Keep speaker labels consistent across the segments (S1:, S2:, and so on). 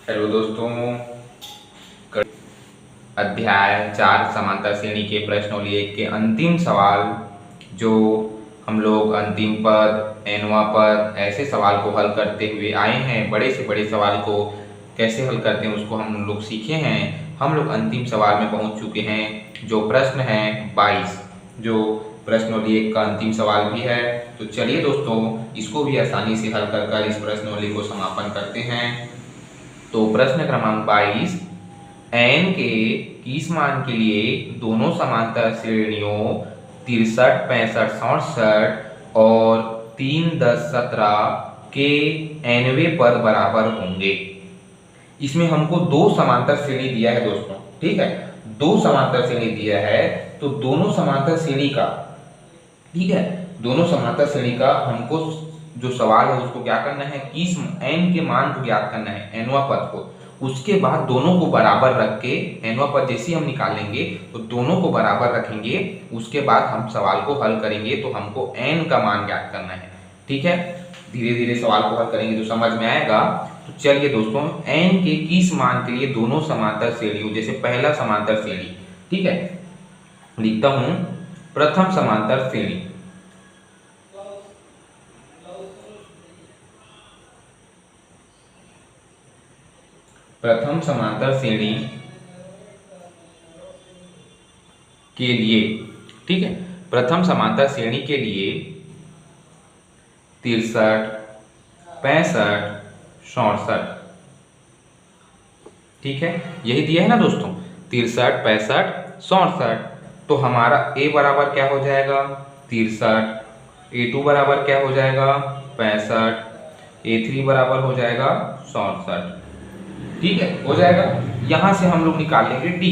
S1: Hello दोस्तों, अध्याय 4 समांतर श्रेणी के प्रश्नावली 1 के अंतिम सवाल जो हम लोग अंतिम पद, एनवा पद ऐसे सवाल को हल करते हुए आए हैं। बड़े से बड़े सवाल को कैसे हल करते हैं उसको हम लोग सीखे हैं। हम लोग अंतिम सवाल में पहुंच चुके हैं जो प्रश्न है 22, जो प्रश्नावली 1 का अंतिम सवाल भी है। तो चलिए दोस्तों, इसको भी आसानी से हल कर इस प्रश्नावली को समापन करते हैं। तो प्रश्न क्रमांक 22, n के किस मान के लिए दोनों समांतर श्रेणियों 63, 65, 67 और 3, 10, 17 के nवें पद बराबर होंगे। इसमें हमको दो समांतर श्रेणी दिया है दोस्तों, ठीक है, दो समांतर श्रेणी दिया है। तो दोनों समांतर श्रेणी का, ठीक है, दोनों समांतर श्रेणी का हमको जो सवाल है उसको क्या करना है, किस n के मान को ज्ञात करना है, nवा पद को। उसके बाद दोनों को बराबर रख के, nवा पद जैसे हम निकालेंगे तो दोनों को बराबर रखेंगे। उसके बाद हम सवाल को हल करेंगे तो हमको n का मान ज्ञात करना है, ठीक है। धीरे धीरे सवाल को हल करेंगे तो समझ में आएगा। तो चलिए दोस्तों, n के किस मान के लिए दोनों समांतर श्रेणियों, जैसे पहला समांतर श्रेणी, ठीक है, लिखता हूं प्रथम समांतर श्रेणी। प्रथम समांतर श्रेणी के लिए, ठीक है, प्रथम समांतर श्रेणी के लिए 63, 65, 67, ठीक है, यही दिया है ना दोस्तों, 63, 65, 67। तो हमारा a बराबर क्या हो जाएगा, 63, a2 बराबर क्या हो जाएगा, 65, a3 बराबर हो जाएगा 67, ठीक है, हो जाएगा। यहां से हम लोग निकालेंगे d,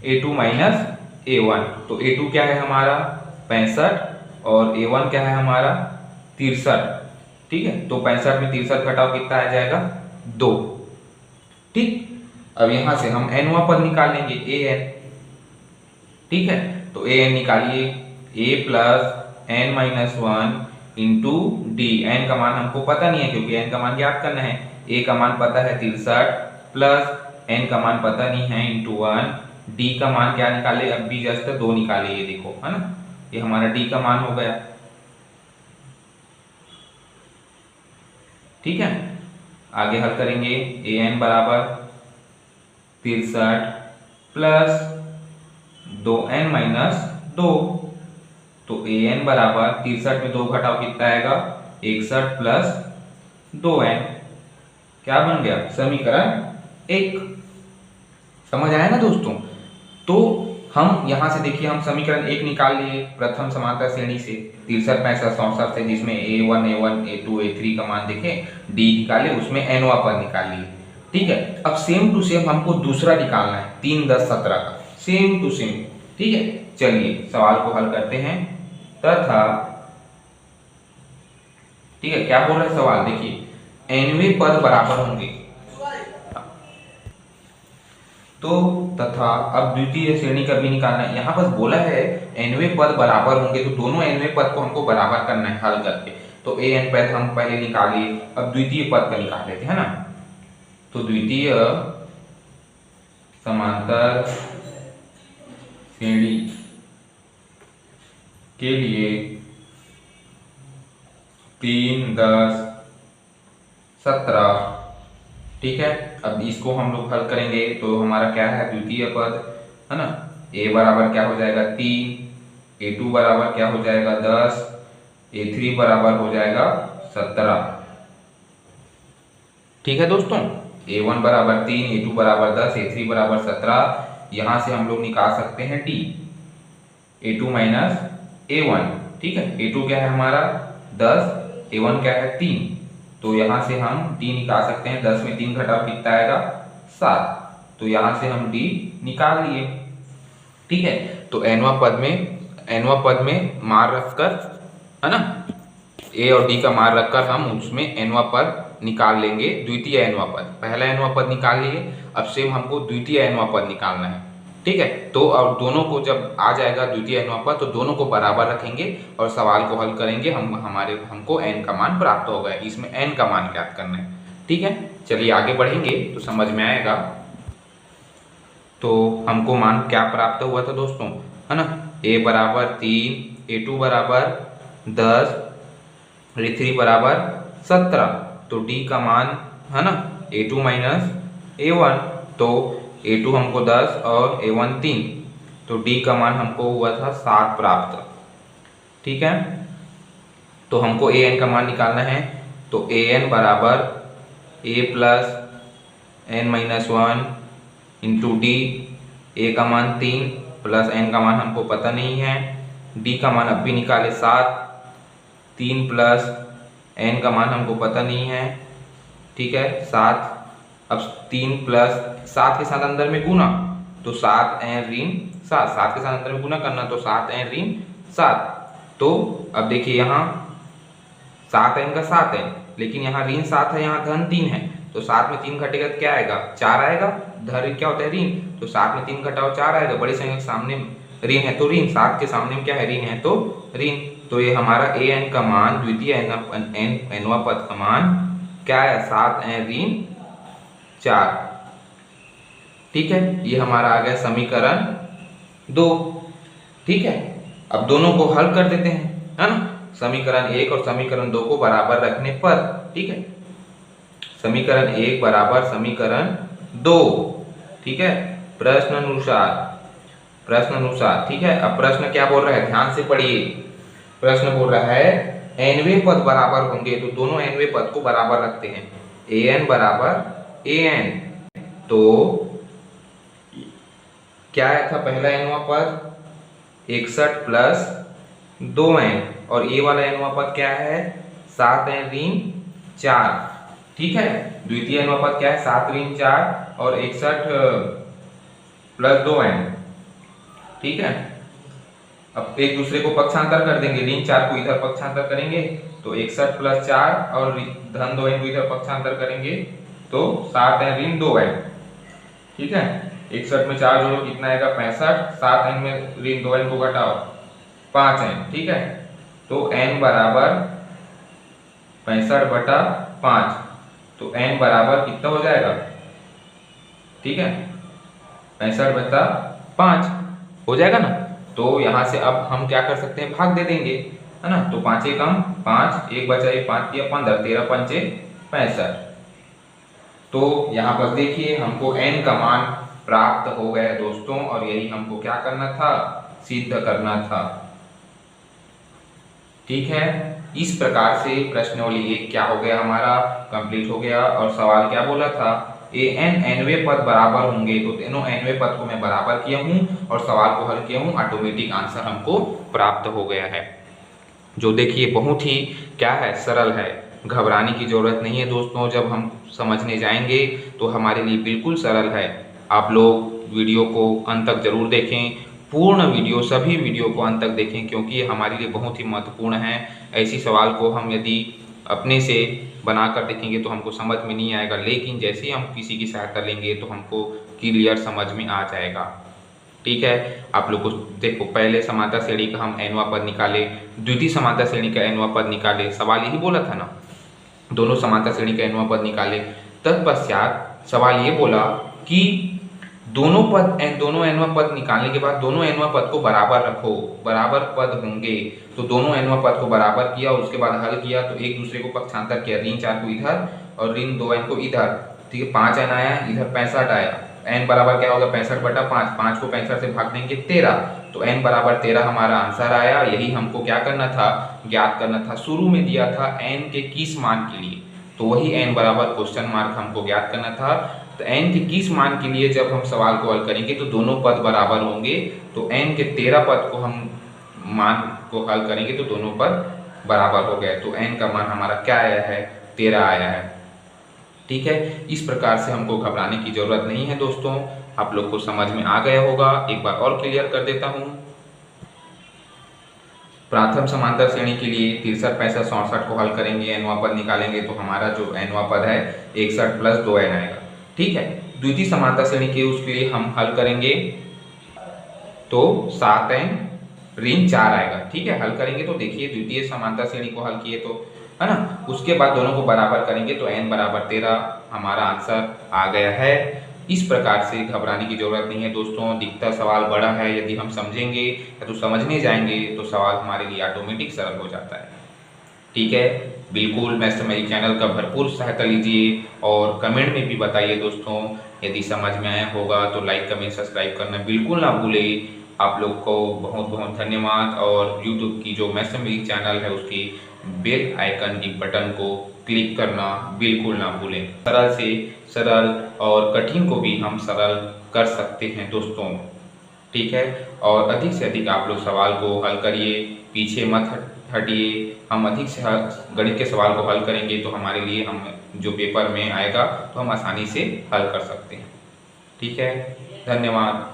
S1: a2 माइनस a1। तो a2 क्या है हमारा 65 और a1 क्या है हमारा 63, ठीक है। तो 65 में 63 घटाओ कितना आ जाएगा 2, ठीक। अब यहां से हम nवा पद निकालेंगे an, ठीक है। तो an निकालिए, a plus n minus 1 into D. n का मान हमको पता नहीं है क्योंकि n का मान ज्ञात करना है। a का मान पता है 63 प्लस n का मान पता नहीं है इंटू 1। d का मान क्या निकाले, अब भी जस्ट 2 निकाले, ये देखो, है ना, ये हमारा d का मान हो गया, ठीक है। आगे हल करेंगे, an बराबर 63 प्लस 2n माइनस 2। तो an बराबर 63 में 2 घटाओ कितना आएगा 61 प्लस 2n, क्या बन गया समीकरण 1। समझ आया ना दोस्तों। तो हम यहां से देखिए, हम समीकरण 1 निकाल लिए प्रथम समांतर श्रेणी से 63, 65, 67 से, जिसमें a1, a1, a2, a3 का मान देखे, d निकाले, उसमें nवा पद निकाल लिए, ठीक है। अब सेम टू सेम हमको दूसरा निकालना है 3, 10, 17 का, सेम टू सेम, ठीक है। चलिए सवाल को हल करते हैं। तथा, ठीक है, क्या बोल रहा है सवाल, देखिए nवें पद बराबर होंगे। तो तथा अब द्वितीय श्रेणी का भी निकालना है। यहां बस बोला है nवें पद बराबर होंगे, तो दोनों nवें पद को हमको बराबर करना है हल करके। तो an पद हम पहले निकालिए, अब द्वितीय पद का निकाल लेते हैं ना। तो द्वितीय समांतर श्रेणी के लिए 3, 10, 17, ठीक है। अब इसको हम लोग हल करेंगे तो हमारा क्या है, द्वितीय पद, है ना, a बराबर क्या हो जाएगा 3, a2 बराबर क्या हो जाएगा 10, a3 बराबर हो जाएगा 17, ठीक है दोस्तों। a1 बराबर 3, a2 बराबर 10, a3 बराबर 17। यहां से हम लोग निकाल सकते हैं d, a2 माइनस a1, ठीक है। a2 क्या है हमारा 10, a1 क्या है 3। तो यहां से हम d निकाल सकते हैं, 10 में 3 घटाओ कितना आएगा 7। तो यहां से हम d निकाल लिए, ठीक है। तो nवा पद में मान रखकर, है ना, a और d का मान रखकर हम उसमें nवा पद निकाल लेंगे, द्वितीय nवा पद। पहला nवा पद निकाल लिए, अब सेम हमको द्वितीय nवा पद निकालना है, ठीक है। तो अब दोनों को जब आ जाएगा द्वितीय nवा पद, तो दोनों को बराबर रखेंगे और सवाल को हल करेंगे। हमको n का मान प्राप्त होगा, इसमें n का मान ज्ञात करना है, ठीक है, चलिए आगे बढ़ेंगे तो समझ में आएगा। तो हमको मान क्या प्राप्त हुआ था दोस्तों, है ना, a बराबर 3, a2 बराबर 10, a3 बराबर 17। तो d का मान है ना a2 माइनस a1, तो a2 हमको 10 और a1 3, तो d का मान हमको हुआ था 7 प्राप्त। ठीक है, तो हमको an का मान निकालना है, तो an बराबर a plus n minus 1 into D. A का मान 3 प्लस n का मान हमको पता नहीं है, d का मान अब भी निकाले 7, 3 प्लस n का मान हमको पता नहीं है, ठीक है 7। अब 3 प्लस 7 के साथ अंदर में गुना, तो 7 n ऋण 7, 7 के साथ अंदर में गुना करना, तो 7 n ऋण 7। तो अब देखिए यहाँ 7 n का 7 है, लेकिन यहाँ ऋण 7 है, यहाँ धन 3 है, तो 7 में 3 घटेगा तो क्या आएगा, 4 आएगा। धन क्या होता है, ऋण, तो 7 में 3 घटाओ 4 आएगा। बड़ी संख्या के सामने ऋण है तो ऋण, 7 के सामने में क्या है, ऋण है तो ऋण। तो ये हमारा ए एन का मान, द्वितीय एनवा पद का मान क्या है, 7 n ऋण 4। ठीक है, ये हमारा आ गया समीकरण 2। ठीक है, अब दोनों को हल कर देते हैं, है ना, समीकरण 1 और समीकरण 2 को बराबर रखने पर। ठीक है, समीकरण 1 बराबर समीकरण 2। ठीक है, प्रश्न अनुसार। ठीक है, अब प्रश्न क्या बोल रहा है, ध्यान से पढ़िए। प्रश्न बोल रहा है एनवे पद बराबर होंगे, तो दोनों एनवे पद को बराबर रखते हैं। ए एन बराबर ए एन, तो क्या था पहला एनवा पद 61 प्लस 2n, और ये वाला एनवा पद क्या है 7 n ऋण 4। ठीक है, द्वितीय एनवा पद क्या है 7 ऋण 4 और 61 प्लस 2n। ठीक है, अब एक दूसरे को पक्षांतर कर देंगे, ऋण 4 को इधर पक्षांतर करेंगे तो 61 प्लस 4 और धन 2n को इधर पक्षांतर करेंगे तो 7 n ऋण 2n। ठीक है, 61 में 4 जोड़ो कितना आएगा 65, 7 n में ऋण 2n को घटाओ 5n। ठीक है, तो n बराबर 65/5, तो n बराबर कितना हो जाएगा, ठीक है 65/5 हो जाएगा ना। तो यहाँ से अब हम क्या कर सकते हैं, भाग दे देंगे, है ना, तो 5 एकम 5, 1 बचा 1, 5 दिया 15, 13 पंचे 65। तो यहाँ पर देखिए हमको n का मान प्राप्त हो गया दोस्तों, और यही हमको क्या करना था, सिद्ध करना था। ठीक है, इस प्रकार से प्रश्नावली 1 क्या हो गया, हमारा कंप्लीट हो गया। और सवाल क्या बोला था, ए एन एनवे पद बराबर होंगे, तो तीनों एनवे पद को मैं बराबर किया हूँ और सवाल को हल किया हूँ, ऑटोमेटिक आंसर हमको प्राप्त हो गया है। जो देखिए बहुत ही क्या है, सरल है, घबराने की जरूरत नहीं है दोस्तों। जब हम समझने जाएंगे तो हमारे लिए बिल्कुल सरल है। आप लोग वीडियो को अंत तक जरूर देखें, पूर्ण वीडियो, सभी वीडियो को अंत तक देखें, क्योंकि ये हमारे लिए बहुत ही महत्वपूर्ण है। ऐसी सवाल को हम यदि अपने से बनाकर देखेंगे तो हमको समझ में नहीं आएगा, लेकिन जैसे ही हम किसी की सहायता लेंगे तो हमको क्लियर समझ में आ जाएगा। ठीक है, आप लोग को देखो, पहले समांतर श्रेणी का हम एनवा पद निकाले, द्वितीय समांतर श्रेणी का एनवा पद निकाले, सवाल यही बोला था ना, दोनों समांतर श्रेणी का एनवा पद निकाले। तत्पश्चात सवाल ये बोला कि दोनों एनवा पद निकालने के बाद दोनों एनवा पद को बराबर रखो, बराबर पद होंगे। तो दोनों एनवा पद को बराबर किया, उसके बाद हल किया, तो एक दूसरे को पक्षांतर किया, ऋण 4 को इधर और ऋण 2n को इधर। ठीक है, 5n आया, इधर 65 आया, n बराबर क्या होगा 65/5, 5 को 65 से भाग देंगे 13, तो n बराबर 13 हमारा आंसर आया। यही हमको क्या करना था, ज्ञात करना था। शुरू में दिया था n के किस मान के लिए, तो वही n बराबर क्वेश्चन मार्क हमको ज्ञात करना था। तो n के किस मान के लिए जब हम सवाल को हल करेंगे तो दोनों पद बराबर होंगे, तो n के 13 पद को हम मान को हल करेंगे तो दोनों पद बराबर हो गए, तो n का मान हमारा क्या आया है, 13 आया है। ठीक है, इस प्रकार से हमको घबराने की जरूरत नहीं है दोस्तों, आप लोग को समझ में आ गया होगा। एक बार और क्लियर कर देता हूँ। प्रथम समांतर श्रेणी के लिए 63, 65, 67 को हल करेंगे, एनवा पद निकालेंगे, तो हमारा जो एनवा पद है 61 प्लस 2n आएगा। ठीक है, द्वितीय समांतर श्रेणी के उसके लिए हम हल करेंगे तो 7n ऋण 4 आएगा। ठीक है, हल करेंगे तो देखिए द्वितीय समांतर श्रेणी को हल किए तो, है ना। उसके बाद दोनों को बराबर करेंगे तो n बराबर 13 हमारा आंसर आ गया है। इस प्रकार से घबराने की जरूरत नहीं है दोस्तों। दिखता सवाल बड़ा है, यदि हम समझेंगे या तो समझने जाएंगे तो सवाल हमारे लिए ऑटोमेटिक सरल हो जाता है। ठीक है, बिल्कुल मैथ्स मेरी चैनल का भरपूर सहायता लीजिए और कमेंट में भी बताइए दोस्तों। यदि समझ में आया होगा तो लाइक कमेंट सब्सक्राइब करना बिल्कुल ना भूलें। आप लोग को बहुत बहुत धन्यवाद। और यूट्यूब की जो मैथ्स मेरी चैनल है उसकी बेल आइकन की बटन को क्लिक करना बिल्कुल ना भूलें। सरल से सरल और कठिन को भी हम सरल कर सकते हैं दोस्तों। ठीक है, और अधिक से अधिक आप लोग सवाल को हल करिए, पीछे मत हटिए। हम अधिक से गणित के सवाल को हल करेंगे तो हमारे लिए हम जो पेपर में आएगा तो हम आसानी से हल कर सकते हैं। ठीक है, धन्यवाद।